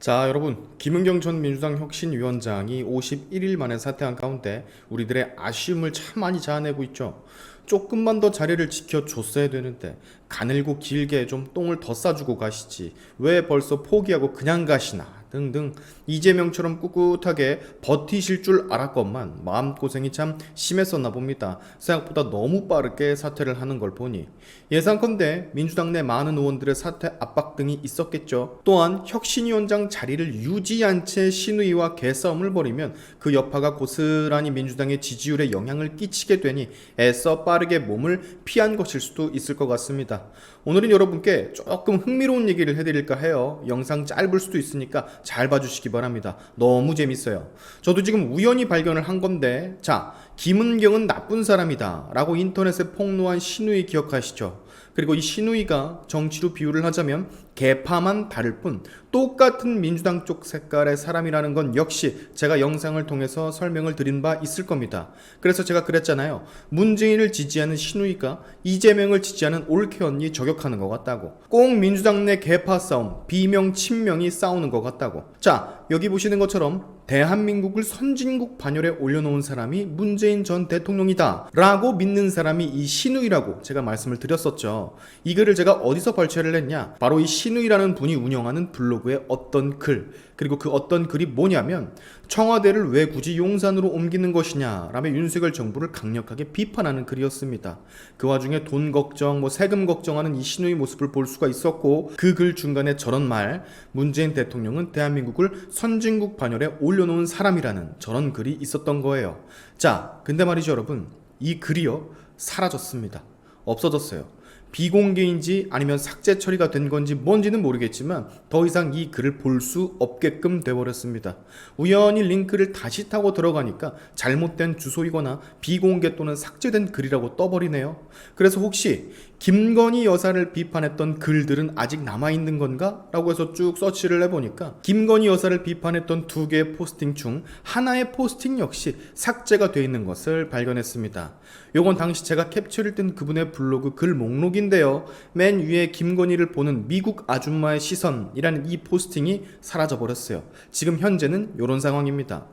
자, 여러분, 김은경 전 민주당 혁신위원장이 51일 만에 사퇴한 가운데 우리들의 아쉬움을 참 많이 자아내고 있죠. 조금만 더 자리를 지켜줬어야 되는데 가늘고 길게 좀 똥을 더 싸주고 가시지 왜 벌써 포기하고 그냥 가시나 등등 이재명처럼 꿋꿋하게 버티실 줄 알았건만 마음고생이 참 심했었나 봅니다. 생각보다 너무 빠르게 사퇴를 하는 걸 보니 예상컨대 민주당 내 많은 의원들의 사퇴 압박 등이 있었겠죠. 또한 혁신위원장 자리를 유지한 채 신의와 개싸움을 벌이면 그 여파가 고스란히 민주당의 지지율에 영향을 끼치게 되니 애써 빠르게 몸을 피한 것일 수도 있을 것 같습니다. 오늘은 여러분께 조금 흥미로운 얘기를 해드릴까 해요. 영상 짧을 수도 있으니까 잘 봐주시기 바랍니다. 너무 재밌어요. 저도 지금 우연히 발견을 한 건데, 자, 김은경은 나쁜 사람이다 라고 인터넷에 폭로한 신우이 기억하시죠? 그리고 이 신우이가 정치로 비유를 하자면 개파만 다를 뿐 똑같은 민주당 쪽 색깔의 사람이라는 건 역시 제가 영상을 통해서 설명을 드린 바 있을 겁니다. 그래서 제가 그랬잖아요. 문재인을 지지하는 신우이가 이재명을 지지하는 올케 언니 저격하는 것 같다고. 꼭 민주당 내 개파 싸움, 비명 친명이 싸우는 것 같다고. 자, 여기 보시는 것처럼 대한민국을 선진국 반열에 올려놓은 사람이 문재인 전 대통령이다 라고 믿는 사람이 이 신우이라고 제가 말씀을 드렸었죠. 이 글을 제가 어디서 발췌를 했냐, 바로 이 신우이라는 분이 운영하는 블로그의 어떤 글, 그리고 그 어떤 글이 뭐냐면 청와대를 왜 굳이 용산으로 옮기는 것이냐 라며 윤석열 정부를 강력하게 비판하는 글이었습니다. 그 와중에 돈 걱정, 세금 걱정하는 이 신우이 모습을 볼 수가 있었고, 그 글 중간에 저런 말, 문재인 대통령은 대한민국을 선진국 반열에 올려놓은 사람이라는 저런 글이 있었던 거예요. 자, 근데 말이죠 여러분, 이 글이요 사라졌습니다. 없어졌어요. 비공개인지 아니면 삭제 처리가 된 건지 뭔지는 모르겠지만 더 이상 이 글을 볼 수 없게끔 돼버렸습니다. 우연히 링크를 다시 타고 들어가니까 잘못된 주소이거나 비공개 또는 삭제된 글이라고 떠버리네요. 그래서 혹시 김건희 여사를 비판했던 글들은 아직 남아있는 건가? 라고 해서 쭉 서치를 해보니까 김건희 여사를 비판했던 두 개의 포스팅 중 하나의 포스팅 역시 삭제가 되어 있는 것을 발견했습니다. 요건 당시 제가 캡처를 뜬 그분의 블로그 글 목록인데요. 맨 위에 김건희를 보는 미국 아줌마의 시선이라는 이 포스팅이 사라져버렸어요. 지금 현재는 이런 상황입니다.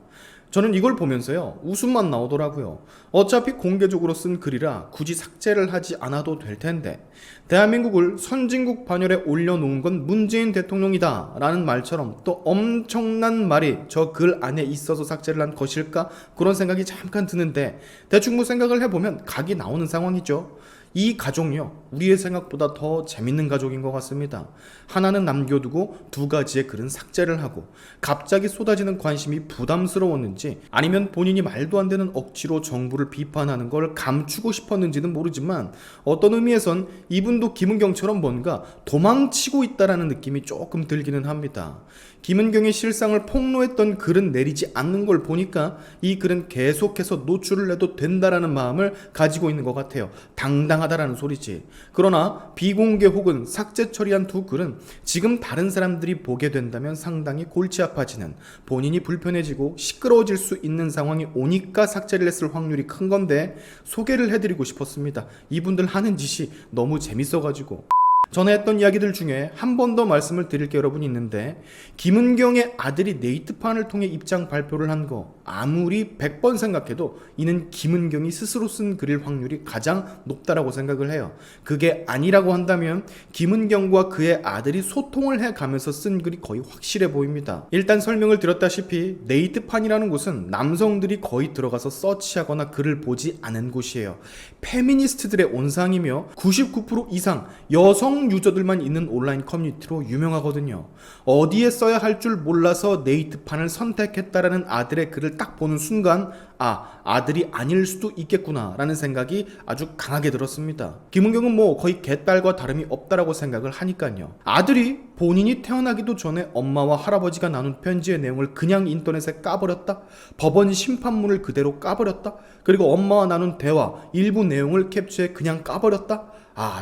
저는 이걸 보면서요 웃음만 나오더라고요. 어차피 공개적으로 쓴 글이라 굳이 삭제를 하지 않아도 될 텐데 대한민국을 선진국 반열에 올려놓은 건 문재인 대통령이다 라는 말처럼 또 엄청난 말이 저 글 안에 있어서 삭제를 한 것일까, 그런 생각이 잠깐 드는데 대충 생각을 해보면 각이 나오는 상황이죠. 이 가족요 우리의 생각보다 더 재밌는 가족인 것 같습니다. 하나는 남겨두고 두 가지의 글은 삭제를 하고, 갑자기 쏟아지는 관심이 부담스러웠는지 아니면 본인이 말도 안 되는 억지로 정부를 비판하는 걸 감추고 싶었는지는 모르지만 어떤 의미에선 이분도 김은경처럼 뭔가 도망치고 있다라는 느낌이 조금 들기는 합니다. 김은경의 실상을 폭로했던 글은 내리지 않는 걸 보니까 이 글은 계속해서 노출을 해도 된다라는 마음을 가지고 있는 것 같아요. 당당하다라는 소리지. 그러나 비공개 혹은 삭제 처리한 두 글은 지금 다른 사람들이 보게 된다면 상당히 골치 아파지는, 본인이 불편해지고 시끄러워질 수 있는 상황이 오니까 삭제를 했을 확률이 큰 건데 소개를 해드리고 싶었습니다. 이분들 하는 짓이 너무 재밌어가지고. 전에 했던 이야기들 중에 한 번 더 말씀을 드릴 게 여러분 있는데, 김은경의 아들이 네이트판을 통해 입장 발표를 한 거 아무리 100번 생각해도 이는 김은경이 스스로 쓴 글일 확률이 가장 높다라고 생각을 해요. 그게 아니라고 한다면 김은경과 그의 아들이 소통을 해가면서 쓴 글이 거의 확실해 보입니다. 일단 설명을 드렸다시피 네이트판이라는 곳은 남성들이 거의 들어가서 서치하거나 글을 보지 않은 곳이에요. 페미니스트들의 온상이며 99% 이상 여성 유저들만 있는 온라인 커뮤니티로 유명하거든요. 어디에 써야 할 줄 몰라서 네이트판을 선택했다라는 아들의 글을 딱 보는 순간 아들이 아닐 수도 있겠구나 라는 생각이 아주 강하게 들었습니다. 김은경은 거의 개딸과 다름이 없다라고 생각을 하니까요. 아들이 본인이 태어나기도 전에 엄마와 할아버지가 나눈 편지의 내용을 그냥 인터넷에 까버렸다? 법원 심판문을 그대로 까버렸다? 그리고 엄마와 나눈 대화 일부 내용을 캡처해 그냥 까버렸다?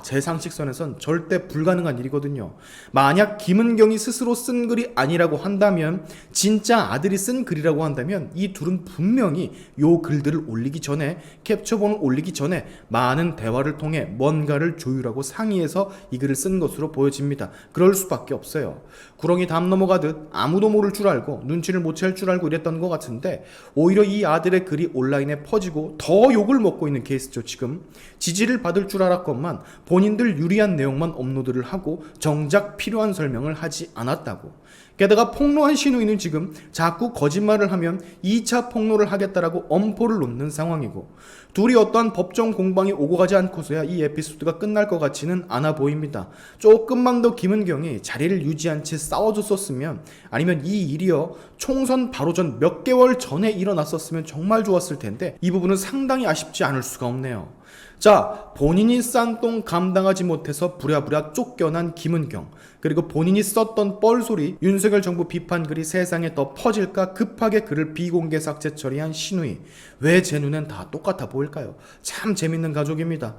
제 상식선에선 절대 불가능한 일이거든요. 만약 김은경이 스스로 쓴 글이 아니라고 한다면, 진짜 아들이 쓴 글이라고 한다면 이 둘은 분명히 요 글들을 올리기 전에, 캡처본을 올리기 전에 많은 대화를 통해 뭔가를 조율하고 상의해서 이 글을 쓴 것으로 보여집니다. 그럴 수밖에 없어요. 구렁이 담 넘어가듯 아무도 모를 줄 알고 눈치를 못 챌 줄 알고 이랬던 것 같은데, 오히려 이 아들의 글이 온라인에 퍼지고 더 욕을 먹고 있는 케이스죠. 지금 지지를 받을 줄 알았건만 본인들 유리한 내용만 업로드를 하고 정작 필요한 설명을 하지 않았다고. 게다가 폭로한 신우이는 지금 자꾸 거짓말을 하면 2차 폭로를 하겠다라고 엄포를 놓는 상황이고, 둘이 어떠한 법정 공방이 오고 가지 않고서야 이 에피소드가 끝날 것 같지는 않아 보입니다. 조금만 더 김은경이 자리를 유지한 채 싸워줬었으면, 아니면 이 일이요 총선 바로 전 몇 개월 전에 일어났었으면 정말 좋았을 텐데, 이 부분은 상당히 아쉽지 않을 수가 없네요. 자, 본인이 싼 똥 감당하지 못해서 부랴부랴 쫓겨난 김은경, 그리고 본인이 썼던 뻘소리, 윤석열 정부 비판 글이 세상에 더 퍼질까 급하게 글을 비공개 삭제 처리한 신우이, 왜 제 눈엔 다 똑같아 보일까요? 참 재밌는 가족입니다.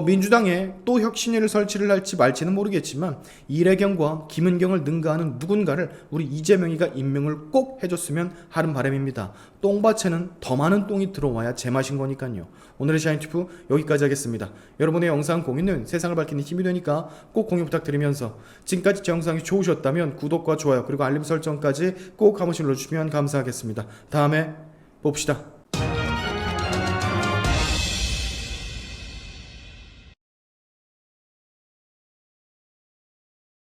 민주당에 또 혁신위를 설치를 할지 말지는 모르겠지만, 이래경과 김은경을 능가하는 누군가를 우리 이재명이가 임명을 꼭 해줬으면 하는 바람입니다. 똥밭에는 더 많은 똥이 들어와야 제맛인 거니까요. 오늘의 샤인튜브 여기까지 하겠습니다. 여러분의 영상 공유는 세상을 밝히는 힘이 되니까 꼭 공유 부탁드리면서, 지금까지 제 영상이 좋으셨다면 구독과 좋아요 그리고 알림 설정까지 꼭 한 번씩 눌러주시면 감사하겠습니다. 다음에 봅시다.